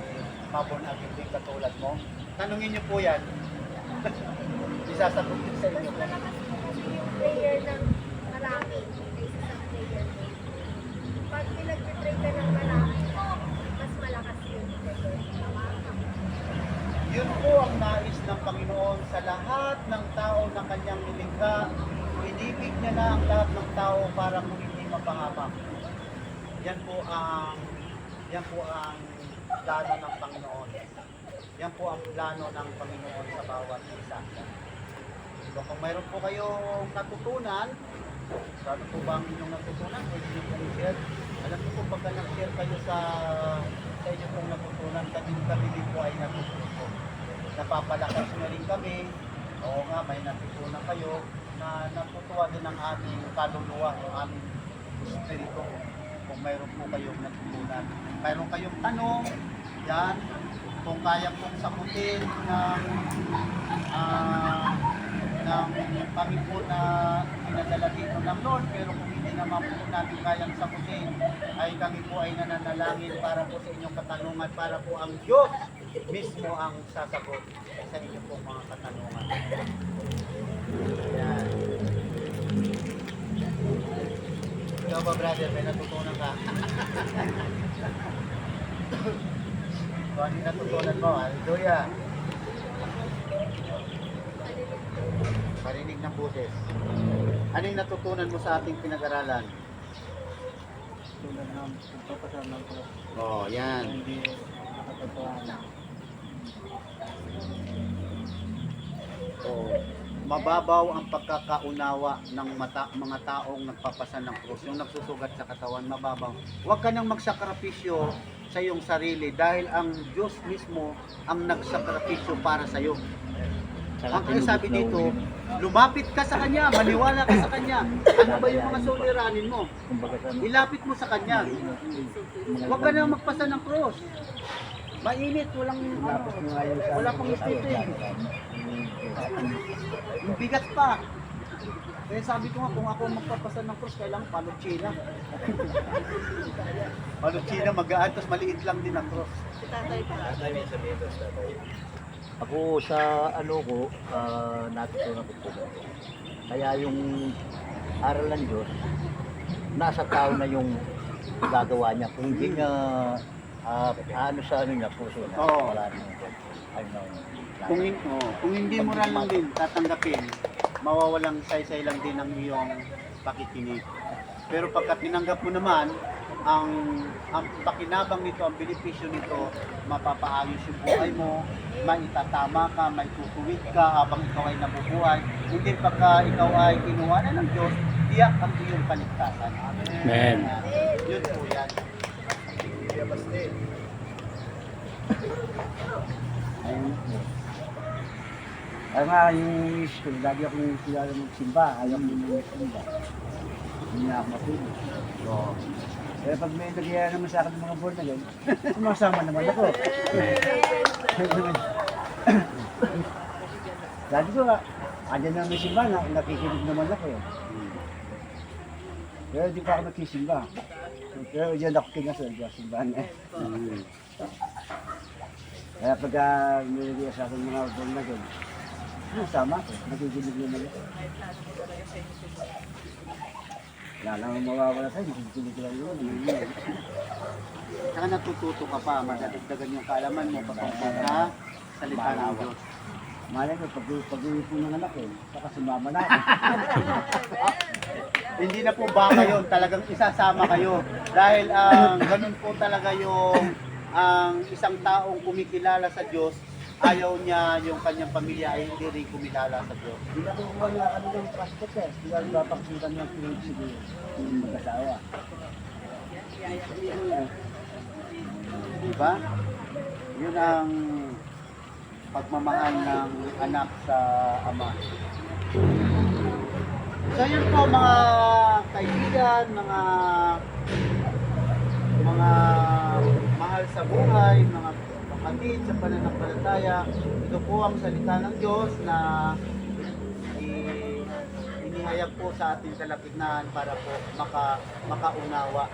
mabunagin din katulad mo? Tanungin niyo po yan. Isasagot din sa inyo. Mas malakas po kasi yung prayer ng marami kaysa sa prayer mo. Pag pinag-pray ka ng marami, mas malakas yung prayer. Yun po ang nais ng Panginoon sa lahat ng tao na kanyang nilikha. Inibig niya na ang lahat ng tao para kung hindi mapahamak. Yan po ang plano ng Panginoon. Yan po ang plano ng Panginoon sa bawat isa. So kung mayroon po kayong natutunan, ano po ba ang inyong natutunan? Pwede nyo pong share. Alam niyo po pagka nag-share kayo sa inyo pong natutunan, kami din po ay natutunan po. Napapalakas nyo rin kami. Oo nga, may natutunan kayo. na natutuwa din ang aming kaluluwa, ang aming espiritu. Kung mayroon po kayong natutunan, mayroon kayong tanong, yan, kung kaya pong sagutin ng kami po na pinadala dito ng Lord, pero kung hindi naman po natin kayang sagutin, ay kami po ay nananalangin para po sa inyong katanungan, para po ang Diyos mismo ang sasagot sa inyong pong mga katanungan. Yan. Ikaw ba, brother, may natutunan ka? Kung ano yung natutunan mo, hallelujah. Parinig ng boses. Ano yung natutunan mo sa ating pinag-aralan? Tulad ng pagpapasama ko, Oh, yan. hindi nakatotohanan. Oh, mababaw ang pagkakaunawa ng mga taong nagpapasan ng krus, yung nagsusugat sa katawan, mababaw. Huwag ka nang magsakripisyo sa iyong sarili dahil ang Diyos mismo ang nagsakripisyo para sa iyo. Ang kaya sabi dito, lumapit ka sa Kanya, maniwala ka sa Kanya. Ano ba yung mga suliranin mo? Kumbaga sa Ilapit mo sa Kanya. Huwag ka nang magpasa ng krus. Mainit, tapos nga yung sa wala pang espiritu eh. Yung bigat pa. Kaya sabi ko nga, kung ako magpapasa ng cross, kailangan palutsina. Palutsina, magaan, tapos maliit lang din ang cross. Ako sa ano ko, natutunan ko po. Kaya yung aral ng Diyos, nasa tao na yung gagawa niya. Kung hindi niya, ano sa ano niya, puso niya, Oo. wala naman. Ano, Kung hindi mo lang din tatanggapin, mawawalang saysay lang din ang iyong pakikinig. Pero pagka tinanggap mo naman, ang pakinabang nito, ang benepisyo nito, mapapaayos yung buhay mo, maitatama ka, maitutuwid ka habang ikaw ay nabubuhay. Hindi pagka ikaw ay kinuha na ng Diyos, tiyak ang iyong kaligtasan. Amen. Yun po yan. Ay nga, yung school, lagi akong sila magsimba, ayaw ko magsimba. Hindi na ako mapili. Kaya pag may nagyaya naman sa akin ng mga born na gano'n, sumasama naman ako. Dati ko nga, andyan na may simba, nakikinig naman ako eh. Pero di pa ako nagsisimba. Pero diyan ako kinasal sa simbahan eh. Kaya pagka nilagay sa akin mga born na gano'n, sama ko, nakikinig naman ako. Wala lang mawawala sa'yo, nakikinig lang yun. Saka natututo ka pa, madadagdagan yung kaalaman mo patungkol sa salita ng Diyos. Malay ko, pag-uwi po ng anak eh, saka sumama na ako. Hindi na po baka yun, talagang isasama kayo. Dahil ganun po talaga yung ang isang taong kumikilala sa Diyos, ayaw niya yung kanyang pamilya ay hindi rin kumilala sa Diyos. Hindi na po wala ano ng passport eh, hindi na napakita ng pinag siguro, yung mag-asawa. Diba? Yun ang pagmamahal ng anak sa ama. So yun po mga kaibigan, mga mahal sa buhay, mga kapatid sa pananampalataya. Ito po ang salita ng Diyos na inihayag po sa ating kalapitnaan para po makaunawa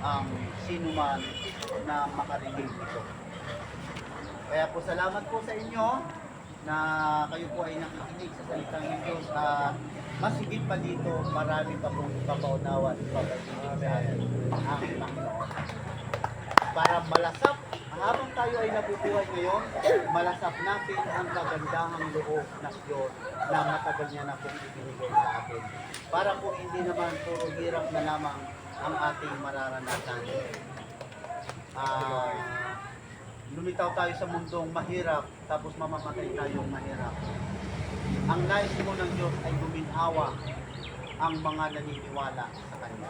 ang sino man na makarinig nito. Kaya po salamat po sa inyo na kayo po ay nakikinig sa salita ng Diyos at mas higit pa dito, marami pa pong papaunawa at papatinig sa atin ang Panginoon. Para malasap, habang tayo ay nabubuhay ngayon, malasap natin ang kagandahang loob ng Diyos na matagal niya na pong ibinigay sa atin. Para po hindi naman puro hirap na lamang ang ating mararanasan. Lumitaw tayo sa mundong mahirap, tapos mamamatay tayong mahirap. Ang nais mo ng Diyos ay guminhawa ang mga naniniwala sa Kanya.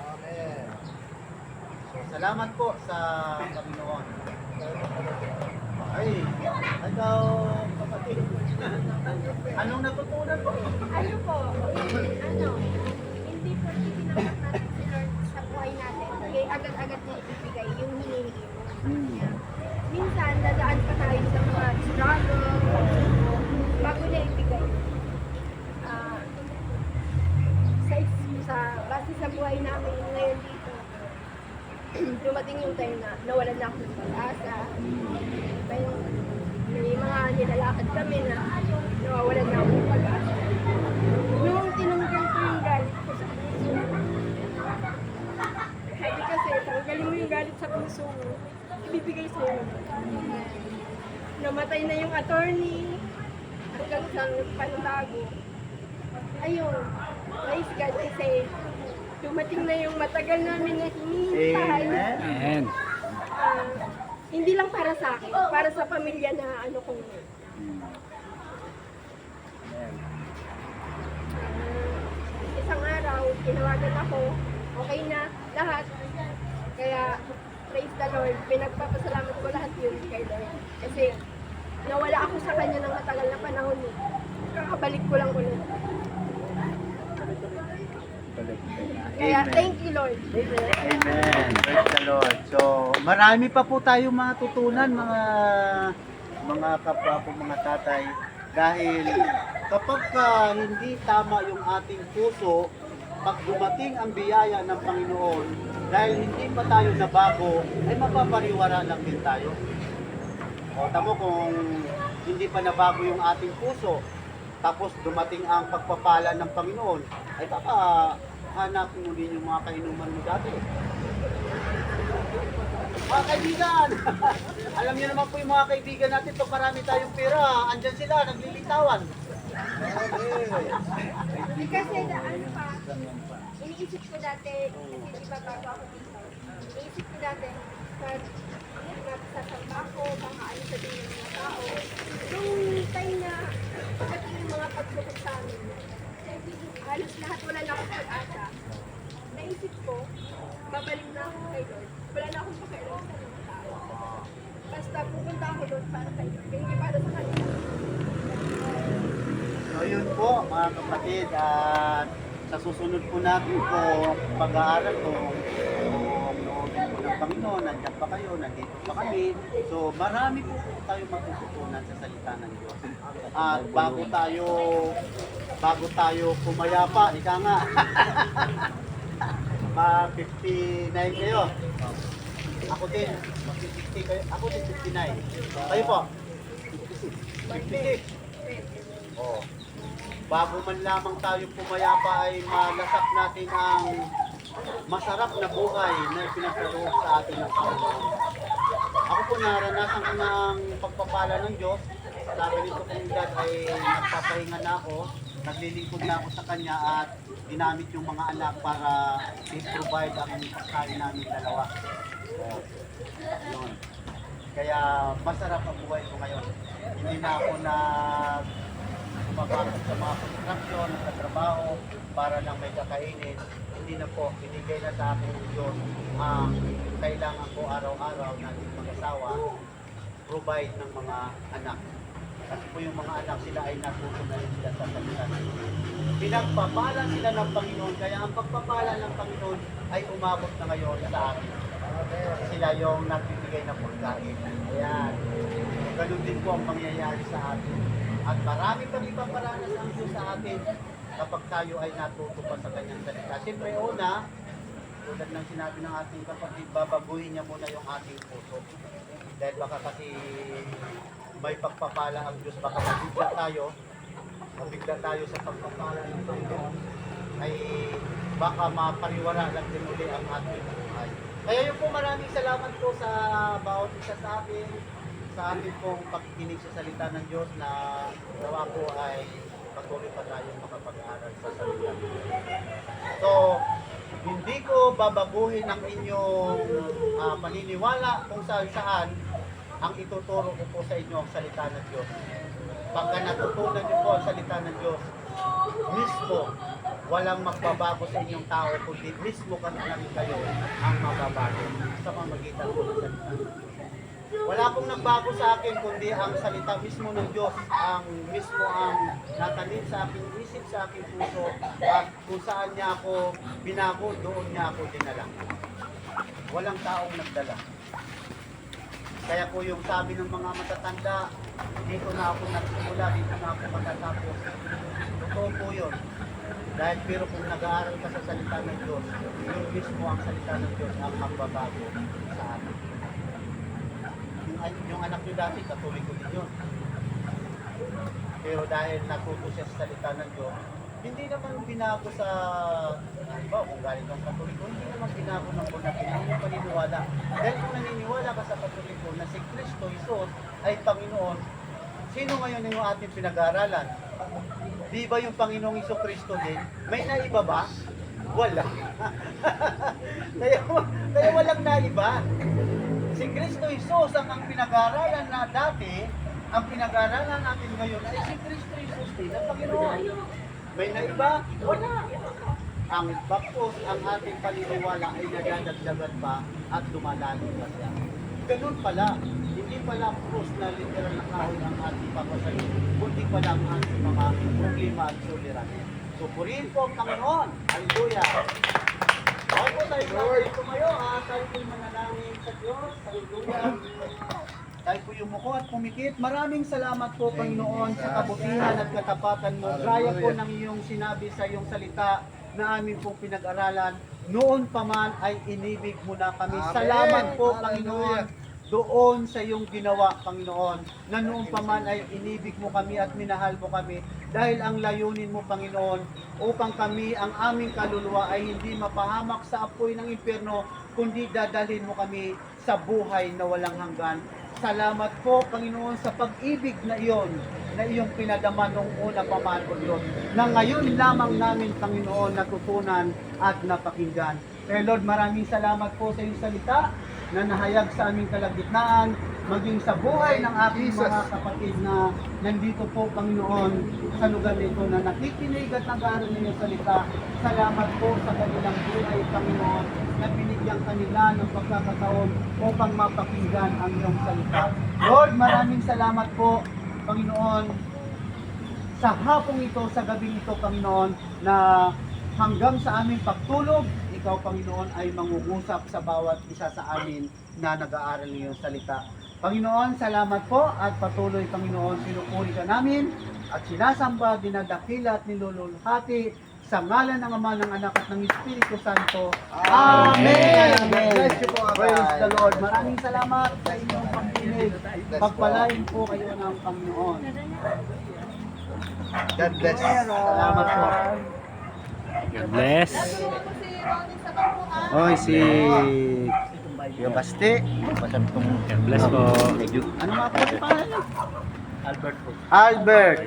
So, salamat po sa Panginoon. Ay, ikaw, kapatid. Anong natutunan po? Ano po, hindi po tinanggap natin si Lord sa buhay natin. Kaya agad-agad niya ibibigay yung hinihingi mo. Minsan, dadaan pa tayo sa mga struggle, pagsubok, bago niya ibigay. Base sa buhay namin ngayon dito, dumating yung time na nawalan na ako ng pag-asa. May mga nilalakad kami na nawawalan na ako ng pag-asa. Nung tinanggal ko yung galit ko sa puso, sabi kasi, tanggalin mo yung galit sa puso mo, ibibigay sa'yo. Namatay na yung attorney, hanggang sa panabago. Ayun, praise God kasi dumating na yung matagal namin na hinihintay. Amen. Hindi lang para sa akin, para sa pamilya na ano kong isang araw, tinawagan ako, okay na lahat. Kaya, praise the Lord, pinagpapasalamat ko lahat yun kay Lord. Kasi, nawala ako sa kanya ng matagal na panahon. Kakabalik ko lang ulit. Kaya, thank you Lord. Amen. Praise the Lord. So, marami pa po tayong matutunan mga kapwa po, mga tatay. Dahil kapag hindi tama yung ating puso, pag dumating ang biyaya ng Panginoon, dahil hindi pa tayo nabago, ay mapapariwara lang din tayo. O, tamo kung hindi pa nabago yung ating puso, tapos dumating ang pagpapala ng Panginoon, ay baka hanapin mo din yung mga kainuman mo dati. Mga kaibigan, alam niyo naman po yung mga kaibigan natin, pag marami tayong pera, andyan sila, naglilitawan. Kasi ano pa, iniisip ko dati, kasi di ba bago ako dito, iniisip ko dati, nagsasamba ako, baka ano sabihin ng mga tao. Nung time na pagdating yung mga pagsubok sa amin, halos lahat wala na akong pag-asa. Naisip ko, babalik na ako kay Lord. Wala na akong pakialam sa mga tao. Basta pupunta ako doon para kay Lord, hindi para sa kanila. So yun po mga kapatid, at sa susunod po natin po pag-aaral ko ng Panginoon, nandiyan pa kayo, nandito pa kami. So marami po tayong matututunan sa salita ng Diyos. At bago tayo pumayapa, ika nga, 59 kayo. Ako din, 60 kayo. Ako din 59. Kayo po? 56. Oh. Bago man lamang tayo pumayapa ay malasap natin ang masarap na buhay na ipinagkaloob sa atin ng Panginoon. Ako po naranasan ko ng pagpapala ng Diyos. Sabi nito kong dad ay nagpapahinga na ako, naglilingkod na ako sa Kanya at ginamit yung mga anak para i-provide ang pagkain namin dalawa. So, yun. Kaya masarap ang buhay ko ngayon. Hindi na ako pumapasok sa mga construction, sa trabaho para lang may kakainin. Hindi na po, binigay na sa akin ng Diyos ang kailangan ko araw-araw natin mag-asawa, provide ng mga anak. Kasi po yung mga anak sila ay natuto na rin sila sa salita. Pinagpapala sila ng Panginoon, kaya ang pagpapala ng Panginoon ay umabot na ngayon sa akin. Sila yung nagbibigay ng pagkain. Ayan. Ganun din po ang mangyayari sa atin. At marami pang ipaparanas ang Diyos sa atin kapag tayo ay natuto pa sa kanyang salita. Siyempre una, tulad ng sinabi ng ating kapatid, babaguhin niya muna yung ating puso. Dahil baka kasi may pagpapala ang Diyos, baka mabigla tayo sa pagpapala ng Panginoon, ay baka mapariwara lang din uli ang ating buhay. Kaya yun po, maraming salamat po sa bawat isa sa atin, sa ating pong pakikinig sa salita ng Diyos na nawa po ay patuloy pa tayong makapag-aaral sa salita ng Diyos. So, hindi ko babaguhin ang inyong paniniwala kung saan ang ituturo ko po sa inyo ang salita ng Diyos. Pagka natutunan niyo po ang salita ng Diyos, mismo walang magbabago sa inyong tao, kundi mismo ka na rin kayo ang mababago sa pamagitan po ng salita ng Diyos. Wala pong nagbago sa akin kundi ang salita mismo ng Diyos, ang mismo ang natanim sa aking isip, sa aking puso, at kung saan niya ako binago, doon niya ako dinala. Walang taong nagdala. Kaya po yung sabi ng mga matatanda, dito na ako nagsimula, dito na ako matatapos. Totoo po yun. Dahil pero kung nag-aaral ka sa salita ng Diyos, yun mismo ang salita ng Diyos ang magbabago sa atin. Yung anak niyo dati, katuloy ko din yun. Pero dahil natuto siya sa salita ng Diyos, hindi naman binago sa, iba, kung galing kang katoliko, hindi naman binago ng bunakin ang paniniwala. Dahil kung naniniwala ka sa katoliko na si Kristo Jesus ay Panginoon, sino ngayon yung ating pinag-aaralan? Di ba yung Panginoong Iso Kristo din? May naiba ba? Wala. kaya walang naiba. Si Kristo Jesus ang pinag-aaralan na dati, ang pinag-aaralan natin ngayon ay si Kristo Jesus din ang Panginoon. May naiba? Wala. Ang bakos, ang ating paniniwala ay nadadagdagan pa at lumalalim pa siya. Ganun pala. Hindi pala krus na literal na kahoy ang ating papasalit, kundi pala ang ating mga problema at suliranin. So, purihin po ang Panginoon. Hallelujah. Okay po tayo natin tumayo. Tayo po'y manalangin sa Diyos. Hallelujah. Tayo po yumuko at pumikit. Maraming salamat po, Panginoon, sa kabutihan at katapatan mo. Gaya po ng iyong sinabi sa iyong salita na amin pong pinag-aralan. Noon pa man ay inibig mo na kami. Salamat po, Panginoon, doon sa iyong ginawa, Panginoon, na noon pa man ay inibig mo kami at minahal mo kami dahil ang layunin mo, Panginoon, upang kami, ang aming kaluluwa ay hindi mapahamak sa apoy ng impyerno, kundi dadalhin mo kami sa buhay na walang hanggan. Salamat po, Panginoon, sa pag-ibig na iyon, na iyong pinadama noong una pa man, O Diyos, na ngayon lamang namin, Panginoon, natutunan at napakinggan. Kaya Lord, maraming salamat po sa iyong salita na nahayag sa aming kalagitnaan, maging sa buhay ng aking mga kapatid na nandito po, Panginoon, sa lugar nito na nakikinig at nag-aaral ng iyong salita. Salamat po sa kanilang buhay, Panginoon, na binigyan kanila ng pagkakataon upang mapakinggan ang iyong salita. Lord, maraming salamat po, Panginoon, sa hapong ito, sa gabing ito, Panginoon, na hanggang sa aming pagtulog, ikaw, Panginoon, ay mangungusap sa bawat isa sa amin na nag-aaral ng iyong salita. Panginoon, salamat po at patuloy, Panginoon, sinupuri ka namin at sinasamba, dinadakila at nilululhati sa ngalan ng Ama, ng Anak at ng Espiritu Santo. Amen! Bless you po, Abay. Praise the Lord. Maraming salamat sa inyong pagkinig. Pagpalain po kayo ng Panginoon. God bless. Salamat po. God bless. Oy, si yung Basti. Masantong God bless po. medyo Ano nga po si pangalan? Albert po. Albert.